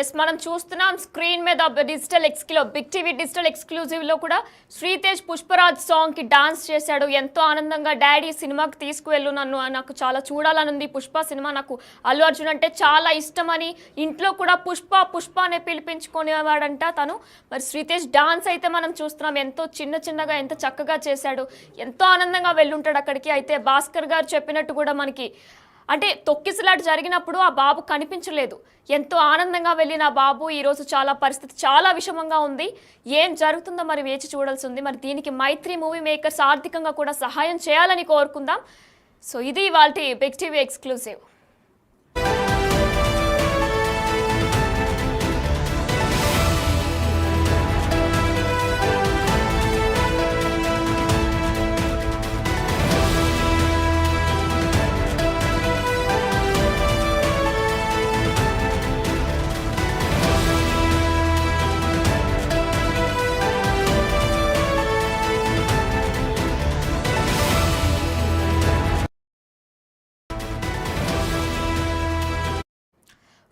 Yes మనం చూస్తున్నాం screen మీద బిగ్ టీవీ డిజిటల్ ఎక్స్క్లూజివ్ లో కూడా శ్రీతేజ్ పుష్పరాజ్ సాంగ్ కి డాన్స్ చేశాడు. ఎంతో ఆనందంగా డాడీ సినిమాకి తీసుకువెళ్ళు నన్ను, నాకు చాలా చూడాలనుంది, పుష్ప సినిమా నాకు అల్లు అర్జున్ అంటే చాలా ఇష్టమని ఇంట్లో కూడా పుష్ప పుష్ప అనే పిలిపించుకునేవాడంట తను. మరి శ్రీతేజ్ డాన్స్ అయితే మనం చూస్తున్నాం, ఎంతో చిన్నగా ఎంత చక్కగా చేశాడు, ఎంతో ఆనందంగా వెళ్ళుంటాడు అక్కడికి. అయితే భాస్కర్ గారు చెప్పినట్టు కూడా మనకి అంటే తొక్కిసలాట జరిగినప్పుడు ఆ బాబు కనిపించలేదు. ఎంతో ఆనందంగా వెళ్ళిన ఆ బాబు ఈరోజు పరిస్థితి చాలా విషమంగా ఉంది. ఏం జరుగుతుందో మరి వేచి చూడాల్సి ఉంది. మరి దీనికి మైత్రి మూవీ మేకర్స్ ఆర్థికంగా కూడా సహాయం చేయాలని కోరుకుందాం. సో ఇది ఇవాల్టి big TV exclusive.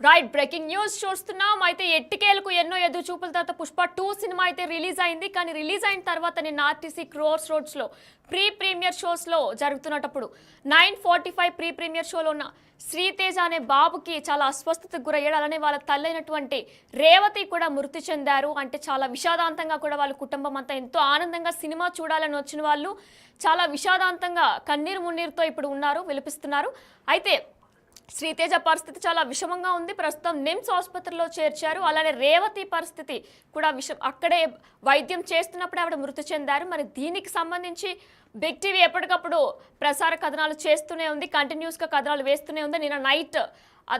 Right, breaking news చూస్తున్నాం. అయితే ఎట్టికేలకు ఎన్నో ఎదురు చూపుల తర్వాత పుష్ప 2 సినిమా అయితే రిలీజ్ అయింది. కానీ రిలీజ్ అయిన తర్వాత నిన్న ఆర్టీసీ క్రోర్స్ రోడ్స్లో ప్రీమియర్ షోస్లో జరుగుతున్నప్పుడు 9:45 ప్రీమియర్ షోలో ఉన్న శ్రీతేజ్ అనే బాబుకి చాలా అస్వస్థతకు గురయ్యాడు. అలానే వాళ్ళ తల్లైనటువంటి రేవతి కూడా మృతి చెందారు. అంటే చాలా విషాదాంతంగా కూడా వాళ్ళ కుటుంబం అంతా ఎంతో ఆనందంగా సినిమా చూడాలని వచ్చిన వాళ్ళు చాలా విషాదాంతంగా కన్నీరు మున్నీరుతో ఇప్పుడు ఉన్నారు, విలపిస్తున్నారు. అయితే శ్రీతేజ పరిస్థితి చాలా విషమంగా ఉంది. ప్రస్తుతం నిమ్స్ ఆసుపత్రిలో చేర్చారు. అలానే రేవతి పరిస్థితి కూడా అక్కడే వైద్యం చేస్తున్నప్పుడు ఆవిడ మృతి చెందారు. మరి దీనికి సంబంధించి బిగ్ టీవీ ఎప్పటికప్పుడు ప్రసార కథనాలు చేస్తూనే ఉంది, కంటిన్యూస్గా కథనాలు వేస్తూనే ఉంది. నిన్న నైట్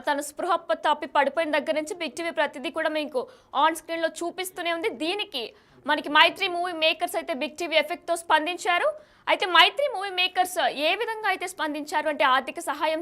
తన స్పృహ తప్పి పడిపోయిన దగ్గర నుంచి బిగ్ టీవీ ప్రతిదీ కూడా మీకు ఆన్ స్క్రీన్లో చూపిస్తూనే ఉంది. దీనికి మనకి మైత్రి మూవీ మేకర్స్ అయితే బిగ్ టీవీ ఎఫెక్ట్తో స్పందించారు. అయితే మైత్రి మూవీ మేకర్స్ ఏ విధంగా అయితే స్పందించారు అంటే ఆర్థిక సహాయం